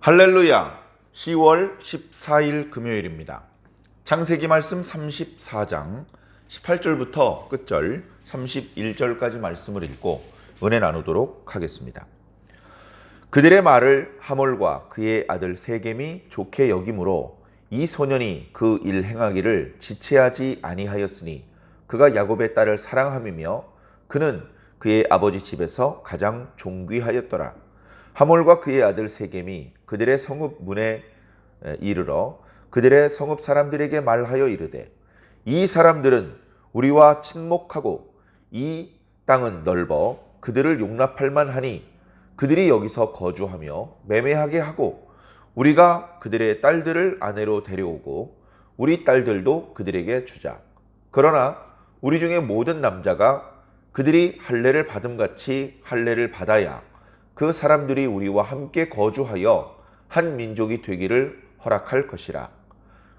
할렐루야. 10월 14일 금요일입니다. 창세기 말씀 34장 18절부터 끝절 31절까지 말씀을 읽고 은혜 나누도록 하겠습니다. 그들의 말을 하몰과 그의 아들 세겜이 좋게 여김으로 이 소년이 그 일 행하기를 지체하지 아니하였으니 그가 야곱의 딸을 사랑함이며 그는 그의 아버지 집에서 가장 존귀하였더라. 하몰과 그의 아들 세겜이 그들의 성읍 문에 이르러 그들의 성읍 사람들에게 말하여 이르되 이 사람들은 우리와 친목하고 이 땅은 넓어 그들을 용납할 만하니 그들이 여기서 거주하며 매매하게 하고 우리가 그들의 딸들을 아내로 데려오고 우리 딸들도 그들에게 주자. 그러나 우리 중에 모든 남자가 그들이 할례를 받음같이 할례를 받아야 그 사람들이 우리와 함께 거주하여 한 민족이 되기를 허락할 것이라.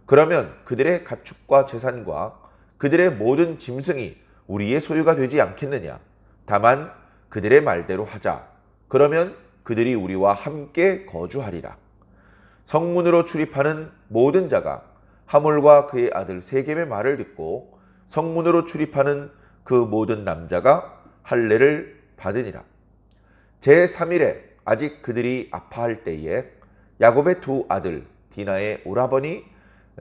그러면 그들의 가축과 재산과 그들의 모든 짐승이 우리의 소유가 되지 않겠느냐. 다만 그들의 말대로 하자. 그러면 그들이 우리와 함께 거주하리라. 성문으로 출입하는 모든 자가 하몰과 그의 아들 세겜의 말을 듣고 성문으로 출입하는 그 모든 남자가 할례를 받으니라. 제3일에 아직 그들이 아파할 때에 야곱의 두 아들 디나의 오라버니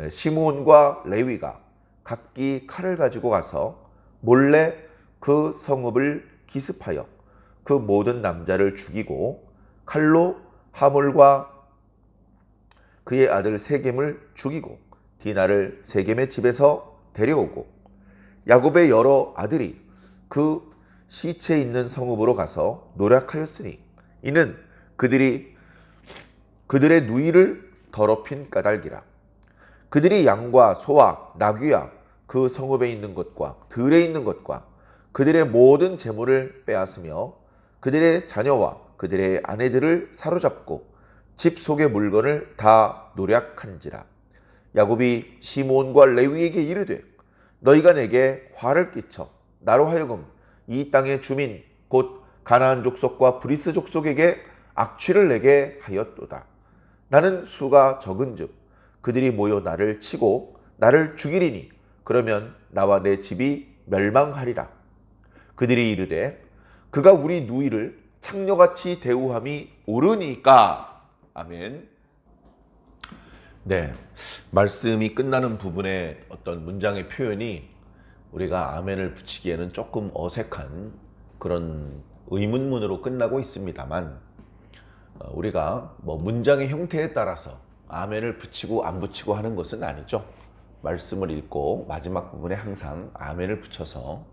시므온과 레위가 각기 칼을 가지고 가서 몰래 그 성읍을 기습하여 그 모든 남자를 죽이고 칼로 하몰과 그의 아들 세겜을 죽이고 디나를 세겜의 집에서 데려오고 야곱의 여러 아들이 그 시체 있는 성읍으로 가서 노략하였으니 이는 그들이 그들의 누이를 더럽힌 까닭이라. 그들이 양과 소와 나귀와 그 성읍에 있는 것과 들에 있는 것과 그들의 모든 재물을 빼앗으며 그들의 자녀와 그들의 아내들을 사로잡고 집 속의 물건을 다 노략한지라. 야곱이 시므온과 레위에게 이르되 너희가 내게 화를 끼쳐 나로 하여금 이 땅의 주민 곧 가나안 족속과 브리스 족속에게 악취를 내게 하였도다. 나는 수가 적은즉 그들이 모여 나를 치고 나를 죽이리니 그러면 나와 내 집이 멸망하리라. 그들이 이르되 그가 우리 누이를 창녀같이 대우함이 옳으니까. 아멘. 네, 말씀이 끝나는 부분의 어떤 문장의 표현이 우리가 아멘을 붙이기에는 조금 어색한 그런 의문문으로 끝나고 있습니다만 우리가 문장의 형태에 따라서 아멘을 붙이고 안 붙이고 하는 것은 아니죠. 말씀을 읽고 마지막 부분에 항상 아멘을 붙여서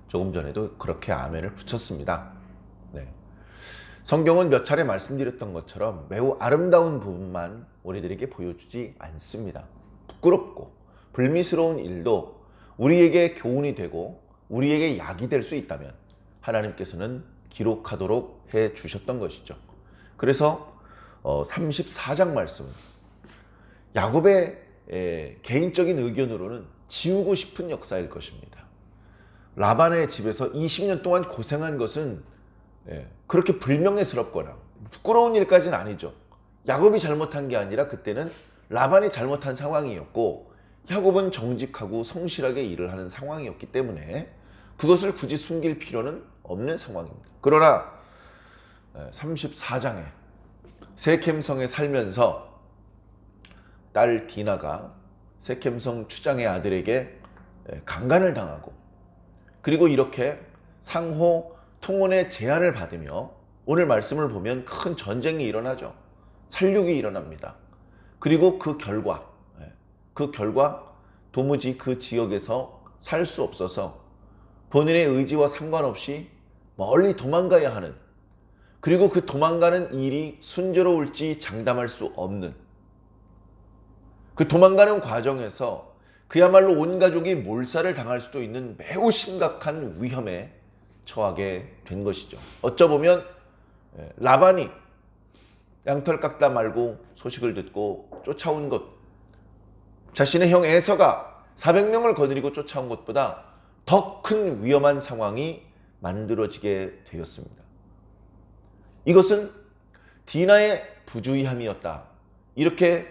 조금 전에도 그렇게 아멘을 붙였습니다. 네. 성경은 몇 차례 말씀드렸던 것처럼 매우 아름다운 부분만 우리들에게 보여주지 않습니다. 부끄럽고 불미스러운 일도 우리에게 교훈이 되고 우리에게 약이 될 수 있다면 하나님께서는 기록하도록 해 주셨던 것이죠. 그래서 34장 말씀, 야곱의 개인적인 의견으로는 지우고 싶은 역사일 것입니다. 라반의 집에서 20년 동안 고생한 것은 그렇게 불명예스럽거나 부끄러운 일까지는 아니죠. 야곱이 잘못한 게 아니라 그때는 라반이 잘못한 상황이었고 야곱은 정직하고 성실하게 일을 하는 상황이었기 때문에 그것을 굳이 숨길 필요는 없는 상황입니다. 그러나 34장에 세켐성에 살면서 딸 디나가 세켐성 추장의 아들에게 강간을 당하고 그리고 이렇게 상호 통혼의 제안을 받으며 오늘 말씀을 보면 큰 전쟁이 일어나죠. 살육이 일어납니다. 그리고 그 결과 도무지 그 지역에서 살 수 없어서 본인의 의지와 상관없이 멀리 도망가야 하는, 그리고 그 도망가는 일이 순조로울지 장담할 수 없는, 그 도망가는 과정에서 그야말로 온 가족이 몰살을 당할 수도 있는 매우 심각한 위험에 처하게 된 것이죠. 어쩌보면 라반이 양털 깎다 말고 소식을 듣고 쫓아온 것, 자신의 형 에서가 400명을 거느리고 쫓아온 것보다 더 큰 위험한 상황이 만들어지게 되었습니다. 이것은 디나의 부주의함이었다. 이렇게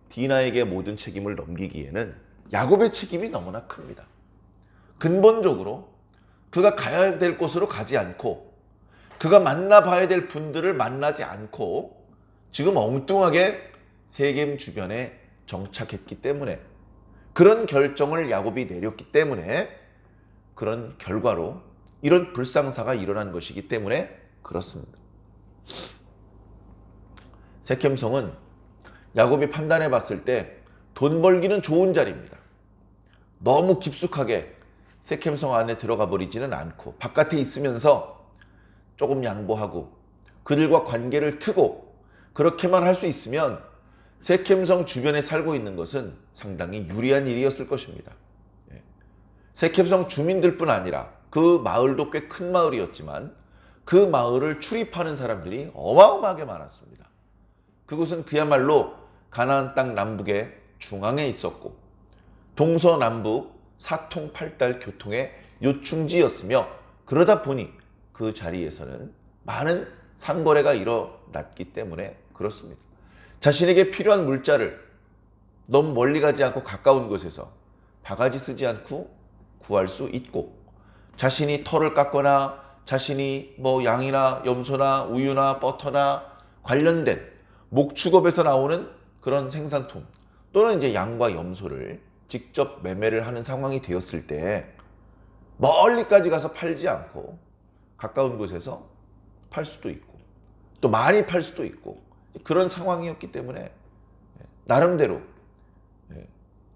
디나에게 모든 책임을 넘기기에는 야곱의 책임이 너무나 큽니다. 근본적으로 그가 가야 될 곳으로 가지 않고 그가 만나봐야 될 분들을 만나지 않고 지금 엉뚱하게 세겜 주변에 정착했기 때문에, 그런 결정을 야곱이 내렸기 때문에, 그런 결과로 이런 불상사가 일어난 것이기 때문에 그렇습니다. 세켐성은 야곱이 판단해 봤을 때 돈 벌기는 좋은 자리입니다. 너무 깊숙하게 세켐성 안에 들어가 버리지는 않고 바깥에 있으면서 조금 양보하고 그들과 관계를 트고 그렇게만 할 수 있으면 세켐성 주변에 살고 있는 것은 상당히 유리한 일이었을 것입니다. 세켐성 주민들뿐 아니라 그 마을도 꽤 큰 마을이었지만 그 마을을 출입하는 사람들이 어마어마하게 많았습니다. 그곳은 그야말로 가나안 땅 남북의 중앙에 있었고 동서남북 사통팔달 교통의 요충지였으며, 그러다 보니 그 자리에서는 많은 상거래가 일어났기 때문에 그렇습니다. 자신에게 필요한 물자를 너무 멀리 가지 않고 가까운 곳에서 바가지 쓰지 않고 구할 수 있고, 자신이 털을 깎거나 자신이 양이나 염소나 우유나 버터나 관련된 목축업에서 나오는 그런 생산품 또는 이제 양과 염소를 직접 매매를 하는 상황이 되었을 때 멀리까지 가서 팔지 않고 가까운 곳에서 팔 수도 있고 또 많이 팔 수도 있고 그런 상황이었기 때문에 나름대로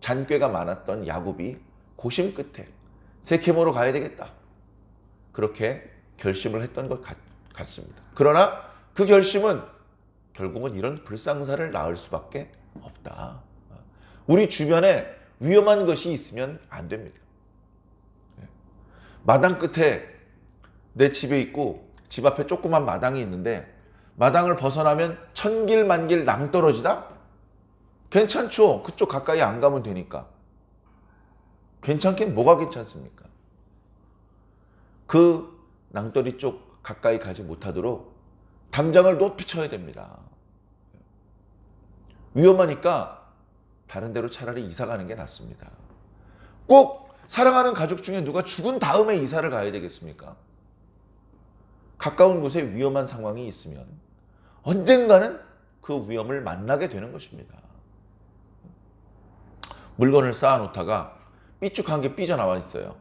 잔꾀가 많았던 야곱이 고심 끝에 세켐으로 가야 되겠다, 그렇게 결심을 했던 것 같습니다. 그러나 그 결심은 결국은 이런 불상사를 낳을 수밖에 없다. 우리 주변에 위험한 것이 있으면 안 됩니다. 마당 끝에 내 집에 있고 집 앞에 조그만 마당이 있는데 마당을 벗어나면 천길 만길 낭떠러지다? 괜찮죠. 그쪽 가까이 안 가면 되니까. 괜찮긴 뭐가 괜찮습니까? 그 낭떠리 쪽 가까이 가지 못하도록 담장을 높이 쳐야 됩니다. 위험하니까 다른 데로 차라리 이사 가는 게 낫습니다. 꼭 사랑하는 가족 중에 누가 죽은 다음에 이사를 가야 되겠습니까? 가까운 곳에 위험한 상황이 있으면 언젠가는 그 위험을 만나게 되는 것입니다. 물건을 쌓아놓다가 삐죽한 게 삐져나와 있어요.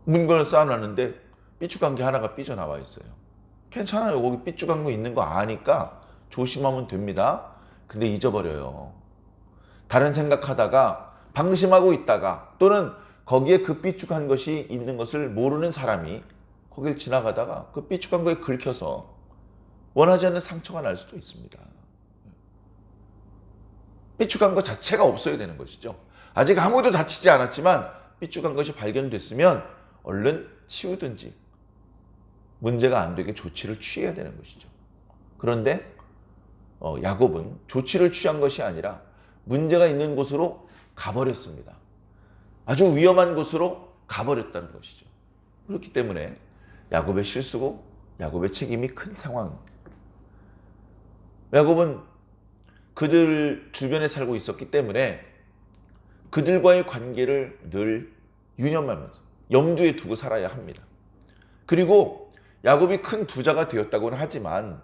물건을 쌓아놨는데 삐죽한 게 하나가 삐져나와 있어요. 괜찮아요. 거기 삐죽한 거 있는 거 아니까 조심하면 됩니다. 근데 잊어버려요. 다른 생각하다가 방심하고 있다가 또는 거기에 그 삐죽한 것이 있는 것을 모르는 사람이 거길 지나가다가 그 삐죽한 거에 긁혀서 원하지 않는 상처가 날 수도 있습니다. 삐죽한 것 자체가 없어야 되는 것이죠. 아직 아무도 다치지 않았지만 삐죽한 것이 발견됐으면 얼른 치우든지 문제가 안 되게 조치를 취해야 되는 것이죠. 그런데 야곱은 조치를 취한 것이 아니라 문제가 있는 곳으로 가버렸습니다. 아주 위험한 곳으로 가버렸다는 것이죠. 그렇기 때문에 야곱의 실수고 야곱의 책임이 큰 상황입니다. 야곱은 그들 주변에 살고 있었기 때문에 그들과의 관계를 늘 유념하면서 염두에 두고 살아야 합니다. 그리고 야곱이 큰 부자가 되었다고는 하지만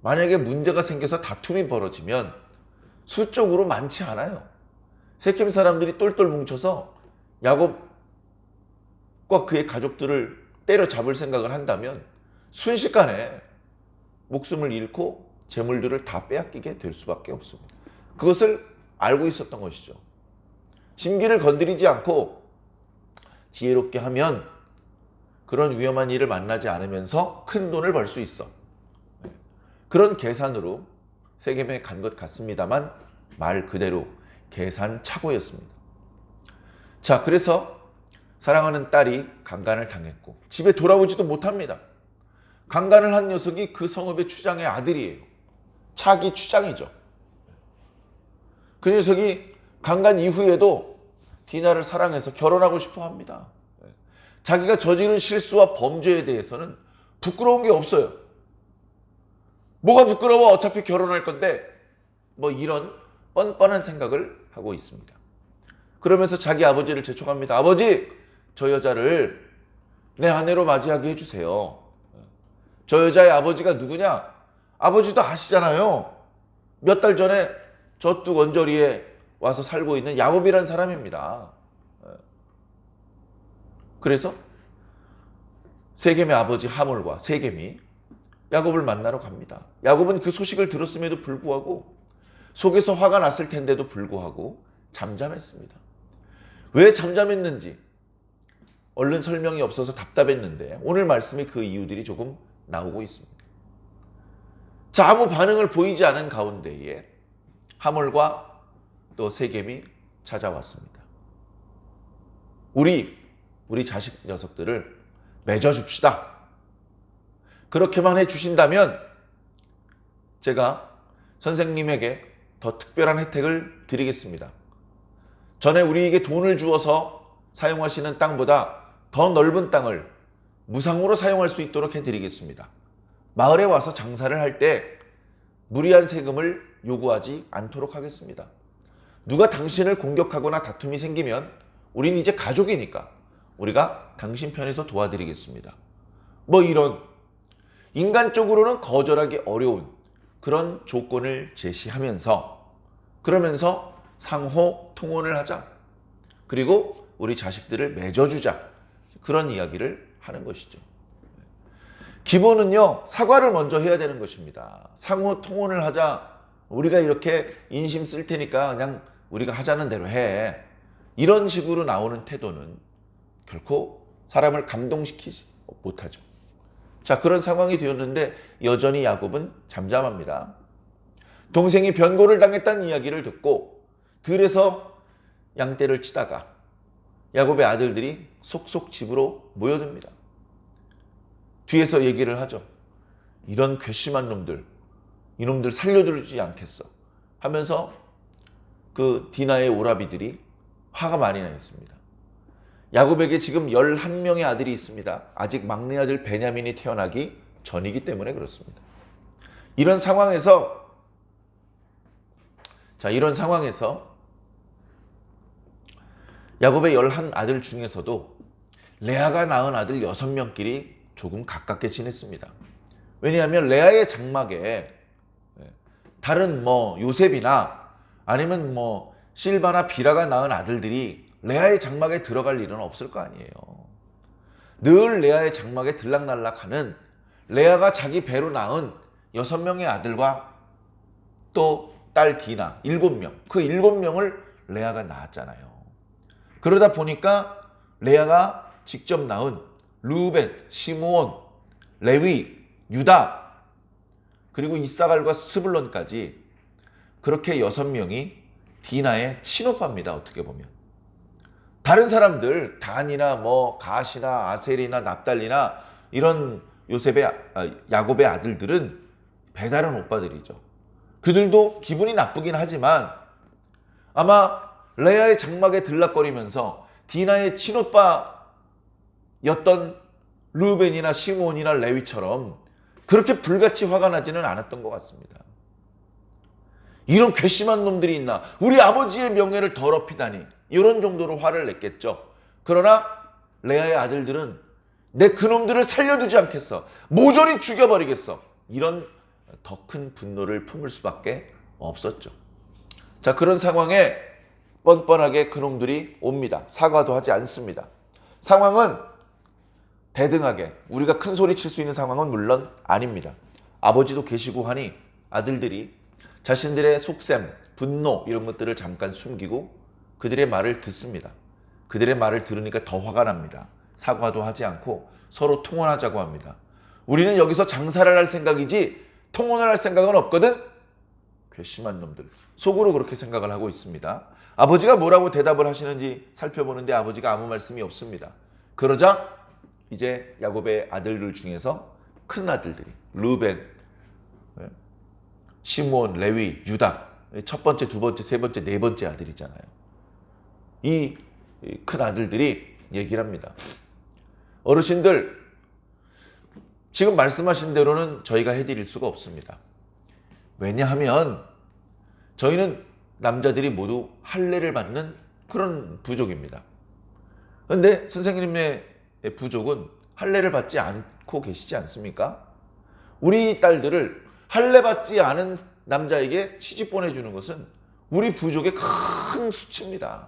만약에 문제가 생겨서 다툼이 벌어지면 수적으로 많지 않아요. 세켐 사람들이 똘똘 뭉쳐서 야곱과 그의 가족들을 때려잡을 생각을 한다면 순식간에 목숨을 잃고 재물들을 다 빼앗기게 될 수밖에 없습니다. 그것을 알고 있었던 것이죠. 심기를 건드리지 않고 지혜롭게 하면 그런 위험한 일을 만나지 않으면서 큰 돈을 벌 수 있어. 그런 계산으로 세겜에 간 것 같습니다만 말 그대로 계산착오였습니다. 자, 그래서 사랑하는 딸이 강간을 당했고 집에 돌아오지도 못합니다. 강간을 한 녀석이 그 성읍의 추장의 아들이에요. 차기 추장이죠. 그 녀석이 강간 이후에도 디나를 사랑해서 결혼하고 싶어 합니다. 자기가 저지른 실수와 범죄에 대해서는 부끄러운 게 없어요. 뭐가 부끄러워? 어차피 결혼할 건데. 뭐 이런 뻔뻔한 생각을 하고 있습니다. 그러면서 자기 아버지를 재촉합니다. 아버지, 저 여자를 내 아내로 맞이하게 해주세요. 저 여자의 아버지가 누구냐? 아버지도 아시잖아요. 몇 달 전에 저뚝 언저리에 와서 살고 있는 야곱이라는 사람입니다. 그래서 세겜의 아버지 하몰과 세겜이 야곱을 만나러 갑니다. 야곱은 그 소식을 들었음에도 불구하고 속에서 화가 났을 텐데도 불구하고 잠잠했습니다. 왜 잠잠했는지 얼른 설명이 없어서 답답했는데 오늘 말씀에 그 이유들이 조금 나오고 있습니다. 자, 아무 반응을 보이지 않은 가운데에 하몰과 또 세겜이 찾아왔습니다. 우리 자식 녀석들을 맺어줍시다. 그렇게만 해주신다면 제가 선생님에게 더 특별한 혜택을 드리겠습니다. 전에 우리에게 돈을 주어서 사용하시는 땅보다 더 넓은 땅을 무상으로 사용할 수 있도록 해드리겠습니다. 마을에 와서 장사를 할 때 무리한 세금을 요구하지 않도록 하겠습니다. 누가 당신을 공격하거나 다툼이 생기면 우린 이제 가족이니까 우리가 당신 편에서 도와드리겠습니다. 뭐 이런 인간적으로는 거절하기 어려운 그런 조건을 제시하면서 그러면서 상호 통혼을 하자. 그리고 우리 자식들을 맺어주자. 그런 이야기를 하는 것이죠. 기본은요, 사과를 먼저 해야 되는 것입니다. 상호 통혼을 하자. 우리가 이렇게 인심 쓸 테니까 그냥 우리가 하자는 대로 해. 이런 식으로 나오는 태도는 결코 사람을 감동시키지 못하죠. 자, 그런 상황이 되었는데 여전히 야곱은 잠잠합니다. 동생이 변고를 당했다는 이야기를 듣고 들에서 양떼를 치다가 야곱의 아들들이 속속 집으로 모여듭니다. 뒤에서 얘기를 하죠. 이런 괘씸한 놈들, 이놈들 살려두지 않겠어 하면서 그 디나의 오라비들이 화가 많이 나 있습니다. 야곱에게 지금 11명의 아들이 있습니다. 아직 막내 아들 베냐민이 태어나기 전이기 때문에 그렇습니다. 이런 상황에서 야곱의 11아들 중에서도 레아가 낳은 아들 6명끼리 조금 가깝게 지냈습니다. 왜냐하면 레아의 장막에 다른 요셉이나 아니면 실바나 비라가 낳은 아들들이 레아의 장막에 들어갈 일은 없을 거 아니에요. 늘 레아의 장막에 들락날락하는 레아가 자기 배로 낳은 6명의 아들과 또 딸 디나 7명, 그 7명을 레아가 낳았잖아요. 그러다 보니까 레아가 직접 낳은 루벤, 시므온, 레위, 유다, 그리고 이사갈과 스불론까지 그렇게 6명이 디나의 친오빠입니다. 어떻게 보면. 다른 사람들 단이나 갓이나 아셀이나 납달리나 이런 야곱의 아들들은 배다른 오빠들이죠. 그들도 기분이 나쁘긴 하지만 아마 레아의 장막에 들락거리면서 디나의 친오빠였던 루벤이나 시므온이나 레위처럼 그렇게 불같이 화가 나지는 않았던 것 같습니다. 이런 괘씸한 놈들이 있나? 우리 아버지의 명예를 더럽히다니. 이런 정도로 화를 냈겠죠. 그러나 레아의 아들들은 내 그놈들을 살려두지 않겠어. 모조리 죽여버리겠어. 이런 더 큰 분노를 품을 수밖에 없었죠. 자, 그런 상황에 뻔뻔하게 그놈들이 옵니다. 사과도 하지 않습니다. 상황은 대등하게 우리가 큰 소리 칠 수 있는 상황은 물론 아닙니다. 아버지도 계시고 하니 아들들이 자신들의 속셈, 분노 이런 것들을 잠깐 숨기고 그들의 말을 듣습니다. 그들의 말을 들으니까 더 화가 납니다. 사과도 하지 않고 서로 통혼하자고 합니다. 우리는 여기서 장사를 할 생각이지 통혼을 할 생각은 없거든? 괘씸한 놈들. 속으로 그렇게 생각을 하고 있습니다. 아버지가 뭐라고 대답을 하시는지 살펴보는데 아버지가 아무 말씀이 없습니다. 그러자 이제 야곱의 아들들 중에서 큰 아들들이 루벤, 시므온, 레위, 유다, 첫 번째, 두 번째, 세 번째, 네 번째 아들이잖아요. 이 큰 아들들이 얘기를 합니다. 어르신들, 지금 말씀하신 대로는 저희가 해드릴 수가 없습니다. 왜냐하면 저희는 남자들이 모두 할례를 받는 그런 부족입니다. 그런데 선생님의 부족은 할례를 받지 않고 계시지 않습니까? 우리 딸들을 할례 받지 않은 남자에게 시집 보내주는 것은 우리 부족의 큰 수치입니다.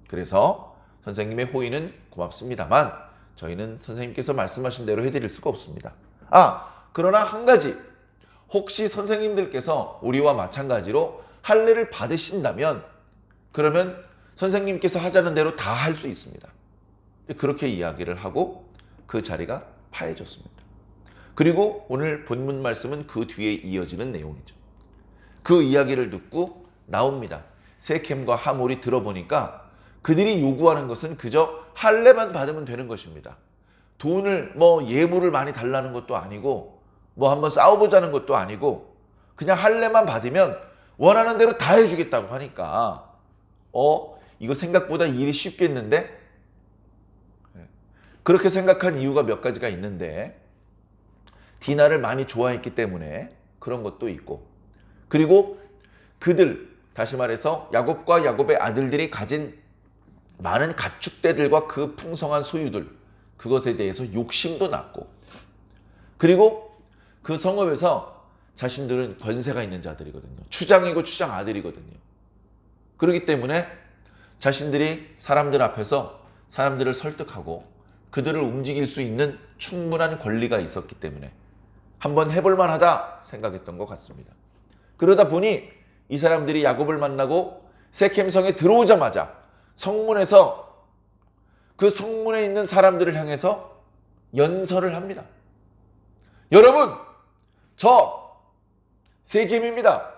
그래서 선생님의 호의는 고맙습니다만 저희는 선생님께서 말씀하신 대로 해드릴 수가 없습니다. 그러나 한 가지, 혹시 선생님들께서 우리와 마찬가지로 할례를 받으신다면 그러면 선생님께서 하자는 대로 다 할 수 있습니다. 그렇게 이야기를 하고 그 자리가 파해졌습니다. 그리고 오늘 본문 말씀은 그 뒤에 이어지는 내용이죠. 그 이야기를 듣고 나옵니다. 세켐과 하몰이 들어보니까 그들이 요구하는 것은 그저 할례만 받으면 되는 것입니다. 돈을 예물을 많이 달라는 것도 아니고 한번 싸워보자는 것도 아니고 그냥 할례만 받으면 원하는 대로 다 해주겠다고 하니까 이거 생각보다 일이 쉽겠는데? 그렇게 생각한 이유가 몇 가지가 있는데 디나를 많이 좋아했기 때문에 그런 것도 있고, 그리고 그들, 다시 말해서 야곱과 야곱의 아들들이 가진 많은 가축대들과 그 풍성한 소유들, 그것에 대해서 욕심도 났고, 그리고 그 성읍에서 자신들은 권세가 있는 자들이거든요. 추장이고 추장 아들이거든요. 그렇기 때문에 자신들이 사람들 앞에서 사람들을 설득하고 그들을 움직일 수 있는 충분한 권리가 있었기 때문에 한번 해볼 만하다 생각했던 것 같습니다. 그러다 보니 이 사람들이 야곱을 만나고 세켐성에 들어오자마자 성문에서 그 성문에 있는 사람들을 향해서 연설을 합니다. 여러분, 저 세켐입니다.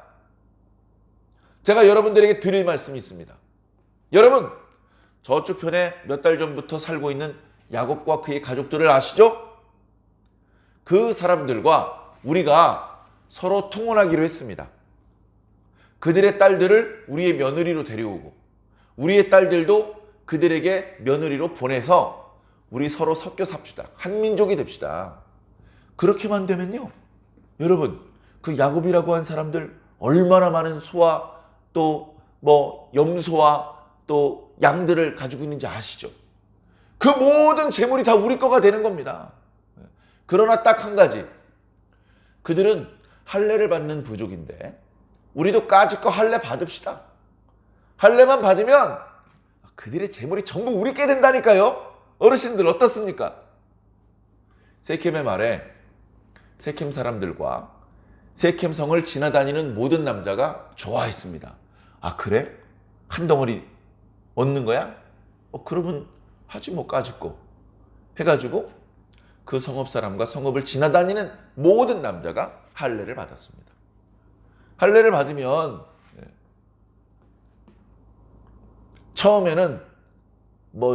제가 여러분들에게 드릴 말씀이 있습니다. 여러분, 저쪽 편에 몇 달 전부터 살고 있는 야곱과 그의 가족들을 아시죠? 그 사람들과 우리가 서로 통혼하기로 했습니다. 그들의 딸들을 우리의 며느리로 데려오고 우리의 딸들도 그들에게 며느리로 보내서 우리 서로 섞여 삽시다. 한 민족이 됩시다. 그렇게만 되면요, 여러분, 그 야곱이라고 한 사람들 얼마나 많은 소와 또 염소와 또 양들을 가지고 있는지 아시죠? 그 모든 재물이 다 우리 거가 되는 겁니다. 그러나 딱 한 가지, 그들은 할례를 받는 부족인데 우리도 까짓 거 할례 받읍시다. 할례만 받으면 그들의 재물이 전부 우리 게 된다니까요. 어르신들 어떻습니까? 세켐의 말에 세켐 사람들과 세켐성을 지나다니는 모든 남자가 좋아했습니다. 그래? 한 덩어리 얻는 거야? 그러면 하지 까짓 거 해가지고 그 성읍 사람과 성읍을 지나다니는 모든 남자가 할례를 받았습니다. 할례를 받으면 처음에는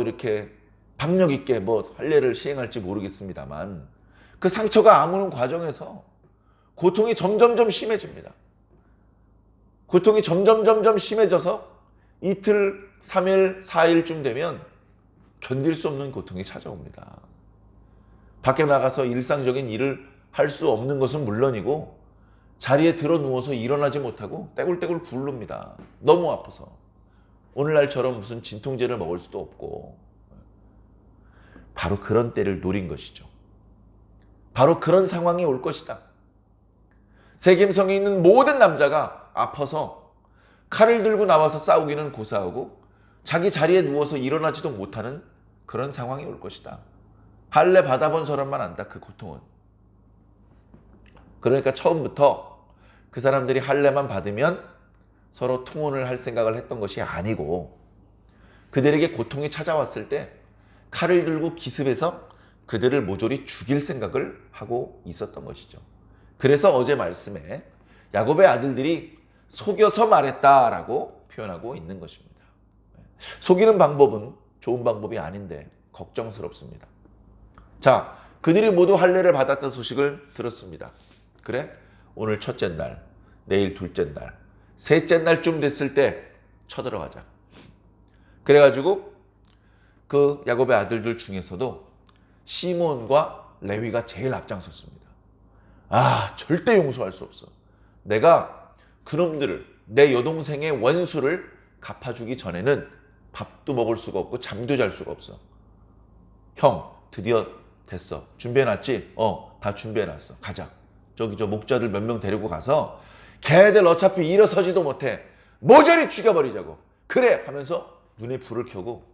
이렇게 박력 있게 할례를 시행할지 모르겠습니다만 그 상처가 아무는 과정에서 고통이 점점점 심해집니다. 고통이 점점 심해져서 이틀, 3일, 4일쯤 되면 견딜 수 없는 고통이 찾아옵니다. 밖에 나가서 일상적인 일을 할 수 없는 것은 물론이고 자리에 들어 누워서 일어나지 못하고 떼굴떼굴 굴릅니다. 너무 아파서. 오늘날처럼 무슨 진통제를 먹을 수도 없고. 바로 그런 때를 노린 것이죠. 바로 그런 상황이 올 것이다. 세겜성에 있는 모든 남자가 아파서 칼을 들고 나와서 싸우기는 고사하고 자기 자리에 누워서 일어나지도 못하는 그런 상황이 올 것이다. 할례 받아본 사람만 안다, 그 고통은. 그러니까 처음부터 그 사람들이 할례만 받으면 서로 통혼을 할 생각을 했던 것이 아니고 그들에게 고통이 찾아왔을 때 칼을 들고 기습해서 그들을 모조리 죽일 생각을 하고 있었던 것이죠. 그래서 어제 말씀에 야곱의 아들들이 속여서 말했다라고 표현하고 있는 것입니다. 속이는 방법은 좋은 방법이 아닌데 걱정스럽습니다. 자, 그들이 모두 할례를 받았던 소식을 들었습니다. 그래? 오늘 첫째 날, 내일 둘째 날, 셋째 날쯤 됐을 때 쳐들어가자. 그래가지고 그 야곱의 아들들 중에서도 시몬과 레위가 제일 앞장섰습니다. 절대 용서할 수 없어. 내가 그놈들을, 내 여동생의 원수를 갚아주기 전에는 밥도 먹을 수가 없고 잠도 잘 수가 없어. 형, 드디어 됐어. 준비해놨지? 다 준비해놨어. 가자. 저기 저 목자들 몇 명 데리고 가서 걔들 어차피 일어서지도 못해. 모조리 죽여버리자고. 그래 하면서 눈에 불을 켜고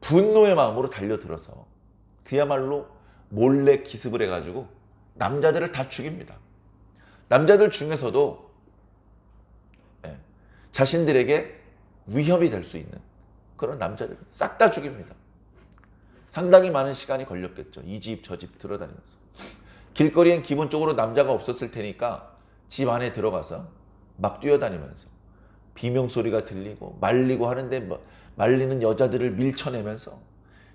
분노의 마음으로 달려들어서 그야말로 몰래 기습을 해가지고 남자들을 다 죽입니다. 남자들 중에서도 자신들에게 위협이 될 수 있는 그런 남자들 싹 다 죽입니다. 상당히 많은 시간이 걸렸겠죠. 이 집 저 집 들어다니면서. 길거리엔 기본적으로 남자가 없었을 테니까 집 안에 들어가서 막 뛰어다니면서 비명소리가 들리고 말리고 하는데 뭐 말리는 여자들을 밀쳐내면서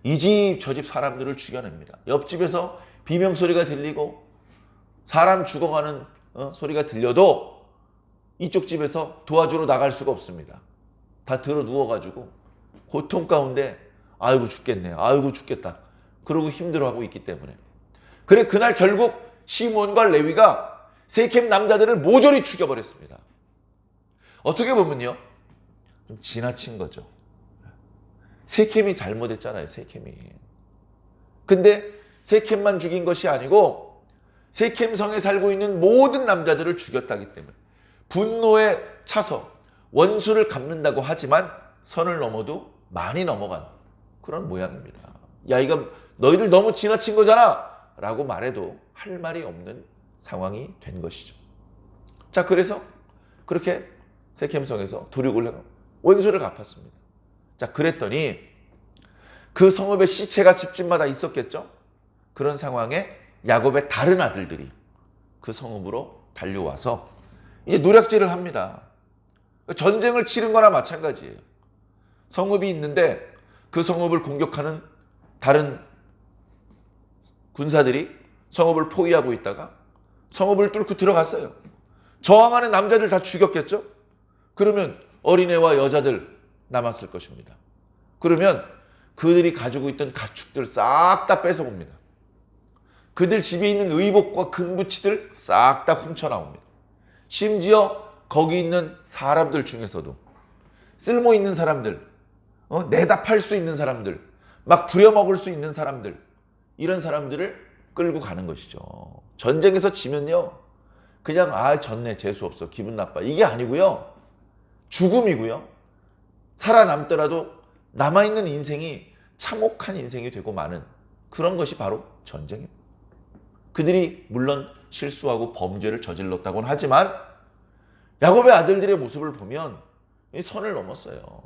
이 집 저 집 사람들을 죽여냅니다. 옆집에서 비명소리가 들리고 사람 죽어가는 소리가 들려도 이쪽 집에서 도와주러 나갈 수가 없습니다. 다 들어 누워가지고 고통 가운데 아이고 죽겠네, 아이고 죽겠다 그러고 힘들어하고 있기 때문에. 그래 그날 결국 시몬과 레위가 세겜 남자들을 모조리 죽여버렸습니다. 어떻게 보면요 좀 지나친 거죠. 세겜이 잘못했잖아요. 세겜이. 근데 세겜만 죽인 것이 아니고 세겜 성에 살고 있는 모든 남자들을 죽였다기 때문에 분노에 차서 원수를 갚는다고 하지만 선을 넘어도 많이 넘어간 그런 모양입니다. 야 이거 너희들 너무 지나친 거잖아 라고 말해도 할 말이 없는 상황이 된 것이죠. 자 그래서 그렇게 세겜성에서 두륙을 해서 원수를 갚았습니다. 자 그랬더니 그 성읍의 시체가 집집마다 있었겠죠. 그런 상황에 야곱의 다른 아들들이 그 성읍으로 달려와서 이제 노략질을 합니다. 전쟁을 치른 거나 마찬가지예요. 성읍이 있는데 그 성읍을 공격하는 다른 군사들이 성읍을 포위하고 있다가 성읍을 뚫고 들어갔어요. 저항하는 남자들 다 죽였겠죠. 그러면 어린애와 여자들 남았을 것입니다. 그러면 그들이 가지고 있던 가축들 싹 다 뺏어옵니다. 그들 집에 있는 의복과 금부치들 싹 다 훔쳐나옵니다. 심지어 거기 있는 사람들 중에서도 쓸모 있는 사람들, 내다 팔 수 있는 사람들, 막 부려먹을 수 있는 사람들, 이런 사람들을 끌고 가는 것이죠. 전쟁에서 지면요 그냥 졌네 재수없어 기분 나빠 이게 아니고요. 죽음이고요. 살아남더라도 남아있는 인생이 참혹한 인생이 되고 마는 그런 것이 바로 전쟁입니다. 그들이 물론 실수하고 범죄를 저질렀다고는 하지만 야곱의 아들들의 모습을 보면 선을 넘었어요.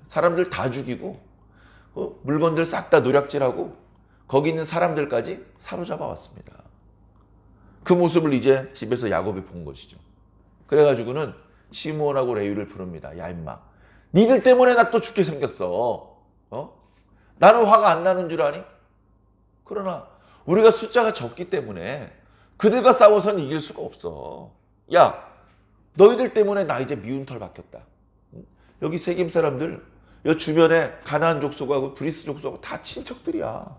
사람들 다 죽이고 물건들 싹 다 노략질하고 거기 있는 사람들까지 사로잡아 왔습니다. 그 모습을 이제 집에서 야곱이 본 것이죠. 그래가지고는 시므온하고 레위를 부릅니다. 야 임마 니들 때문에 나 또 죽게 생겼어. 나는 화가 안 나는 줄 아니? 그러나 우리가 숫자가 적기 때문에 그들과 싸워서는 이길 수가 없어. 야 너희들 때문에 나 이제 미운 털 박혔다. 여기 세겜 사람들 여 주변에 가나안 족속하고 브리스 족속하고 다 친척들이야.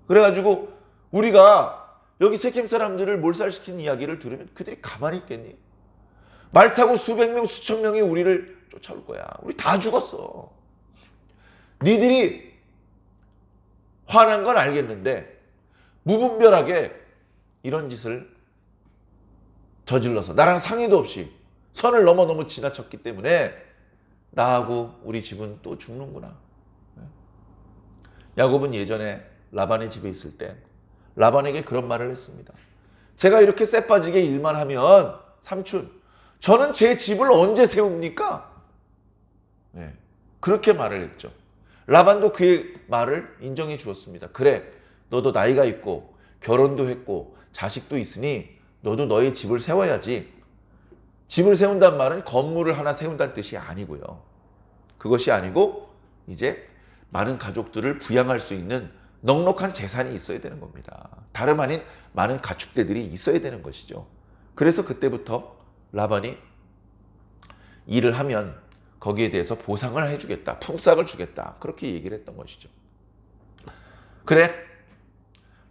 그래가지고 우리가 여기 세겜 사람들을 몰살시킨 이야기를 들으면 그들이 가만히 있겠니? 말 타고 수백 명 수천 명이 우리를 쫓아올 거야. 우리 다 죽었어. 니들이 화난 건 알겠는데 무분별하게 이런 짓을 저질러서 나랑 상의도 없이 선을 너무 지나쳤기 때문에 나하고 우리 집은 또 죽는구나. 야곱은 예전에 라반의 집에 있을 때 라반에게 그런 말을 했습니다. 제가 이렇게 쎄빠지게 일만 하면 삼촌 저는 제 집을 언제 세웁니까? 그렇게 말을 했죠. 라반도 그의 말을 인정해 주었습니다. 그래 너도 나이가 있고 결혼도 했고 자식도 있으니 너도 너의 집을 세워야지. 집을 세운다는 말은 건물을 하나 세운다는 뜻이 아니고요. 그것이 아니고 이제 많은 가족들을 부양할 수 있는 넉넉한 재산이 있어야 되는 겁니다. 다름 아닌 많은 가축대들이 있어야 되는 것이죠. 그래서 그때부터 라반이 일을 하면 거기에 대해서 보상을 해주겠다. 품삯을 주겠다. 그렇게 얘기를 했던 것이죠. 그래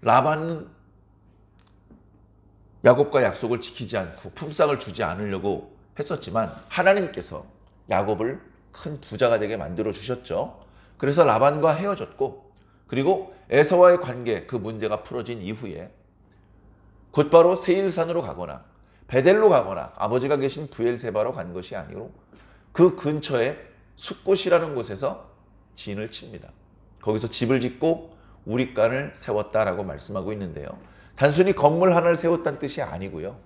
라반은 야곱과 약속을 지키지 않고 품삯을 주지 않으려고 했었지만 하나님께서 야곱을 큰 부자가 되게 만들어 주셨죠. 그래서 라반과 헤어졌고, 그리고 에서와의 관계, 그 문제가 풀어진 이후에 곧바로 세일산으로 가거나 베델로 가거나 아버지가 계신 브엘세바로 간 것이 아니고 그 근처에 숫곳이라는 곳에서 진을 칩니다. 거기서 집을 짓고 우리간을 세웠다라고 말씀하고 있는데요. 단순히 건물 하나를 세웠다는 뜻이 아니고요.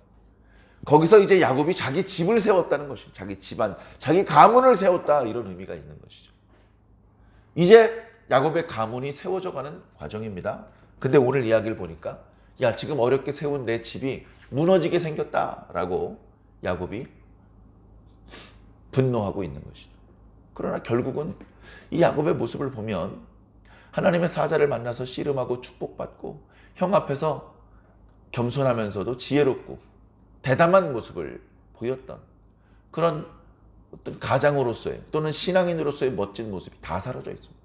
거기서 이제 야곱이 자기 집을 세웠다는 것이죠. 자기 집안, 자기 가문을 세웠다, 이런 의미가 있는 것이죠. 이제 야곱의 가문이 세워져가는 과정입니다. 근데 오늘 이야기를 보니까 야, 지금 어렵게 세운 내 집이 무너지게 생겼다라고 야곱이 분노하고 있는 것이죠. 그러나 결국은 이 야곱의 모습을 보면 하나님의 사자를 만나서 씨름하고 축복받고 형 앞에서 겸손하면서도 지혜롭고 대담한 모습을 보였던 그런 어떤 가장으로서의 또는 신앙인으로서의 멋진 모습이 다 사라져 있습니다.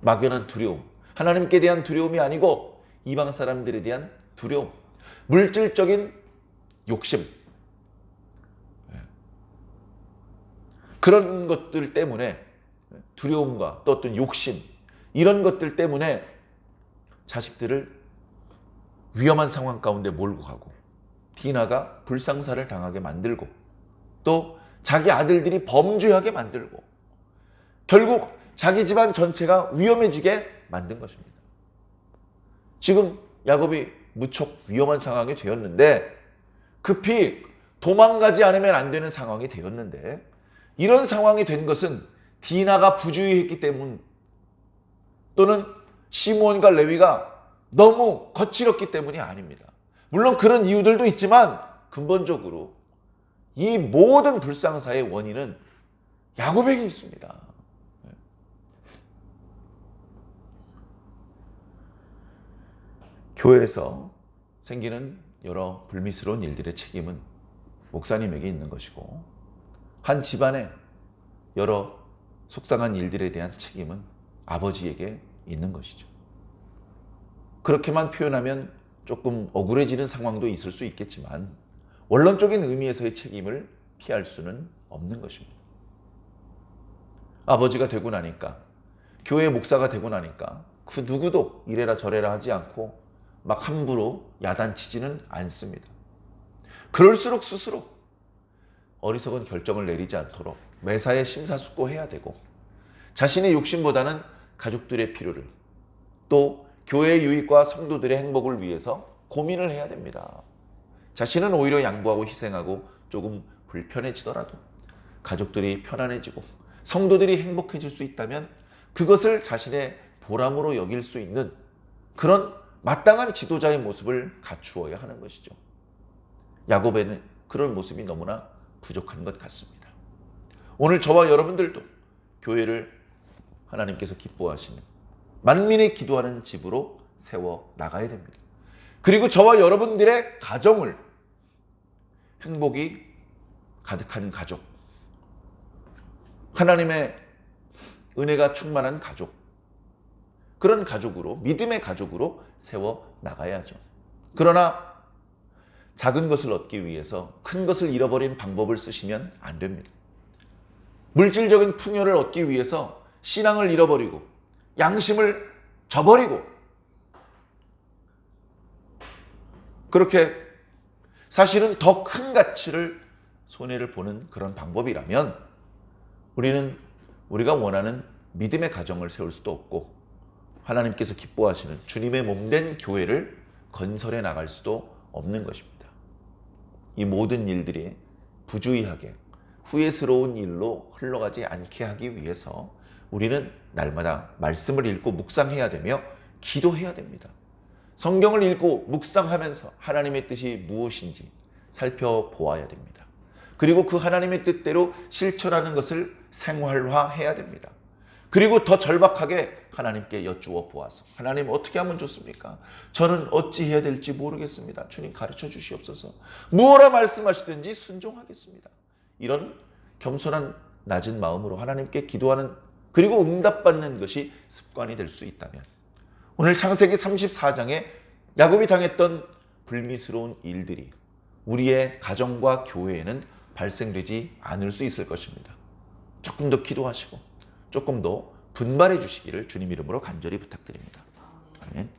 막연한 두려움, 하나님께 대한 두려움이 아니고 이방 사람들에 대한 두려움, 물질적인 욕심, 그런 것들 때문에 두려움과 또 어떤 욕심, 이런 것들 때문에 자식들을 위험한 상황 가운데 몰고 가고 디나가 불상사를 당하게 만들고 또 자기 아들들이 범죄하게 만들고 결국 자기 집안 전체가 위험해지게 만든 것입니다. 지금 야곱이 무척 위험한 상황이 되었는데 급히 도망가지 않으면 안 되는 상황이 되었는데 이런 상황이 된 것은 디나가 부주의했기 때문 또는 시므온과 레위가 너무 거칠었기 때문이 아닙니다. 물론 그런 이유들도 있지만 근본적으로 이 모든 불상사의 원인은 야곱에게 있습니다. 교회에서 생기는 여러 불미스러운 일들의 책임은 목사님에게 있는 것이고 한 집안의 여러 속상한 일들에 대한 책임은 아버지에게 있는 것이죠. 그렇게만 표현하면 조금 억울해지는 상황도 있을 수 있겠지만 원론적인 의미에서의 책임을 피할 수는 없는 것입니다. 아버지가 되고 나니까, 교회 목사가 되고 나니까 그 누구도 이래라 저래라 하지 않고 막 함부로 야단치지는 않습니다. 그럴수록 스스로 어리석은 결정을 내리지 않도록 매사에 심사숙고해야 되고 자신의 욕심보다는 가족들의 필요를 또 교회의 유익과 성도들의 행복을 위해서 고민을 해야 됩니다. 자신은 오히려 양보하고 희생하고 조금 불편해지더라도 가족들이 편안해지고 성도들이 행복해질 수 있다면 그것을 자신의 보람으로 여길 수 있는 그런 마땅한 지도자의 모습을 갖추어야 하는 것이죠. 야곱에는 그런 모습이 너무나 부족한 것 같습니다. 오늘 저와 여러분들도 교회를 하나님께서 기뻐하시는 만민이 기도하는 집으로 세워 나가야 됩니다. 그리고 저와 여러분들의 가정을 행복이 가득한 가족, 하나님의 은혜가 충만한 가족, 그런 가족으로, 믿음의 가족으로 세워 나가야죠. 그러나 작은 것을 얻기 위해서 큰 것을 잃어버린 방법을 쓰시면 안 됩니다. 물질적인 풍요를 얻기 위해서 신앙을 잃어버리고 양심을 저버리고 그렇게 사실은 더 큰 가치를 손해를 보는 그런 방법이라면 우리는 우리가 원하는 믿음의 가정을 세울 수도 없고 하나님께서 기뻐하시는 주님의 몸된 교회를 건설해 나갈 수도 없는 것입니다. 이 모든 일들이 부주의하게 후회스러운 일로 흘러가지 않게 하기 위해서 우리는 날마다 말씀을 읽고 묵상해야 되며 기도해야 됩니다. 성경을 읽고 묵상하면서 하나님의 뜻이 무엇인지 살펴보아야 됩니다. 그리고 그 하나님의 뜻대로 실천하는 것을 생활화해야 됩니다. 그리고 더 절박하게 하나님께 여쭈어 보아서 하나님 어떻게 하면 좋습니까? 저는 어찌 해야 될지 모르겠습니다. 주님 가르쳐 주시옵소서. 무엇라 말씀하시든지 순종하겠습니다. 이런 겸손한 낮은 마음으로 하나님께 기도하는 그리고 응답받는 것이 습관이 될 수 있다면 오늘 창세기 34장에 야곱이 당했던 불미스러운 일들이 우리의 가정과 교회에는 발생되지 않을 수 있을 것입니다. 조금 더 기도하시고 조금 더 분발해 주시기를 주님 이름으로 간절히 부탁드립니다. 아멘.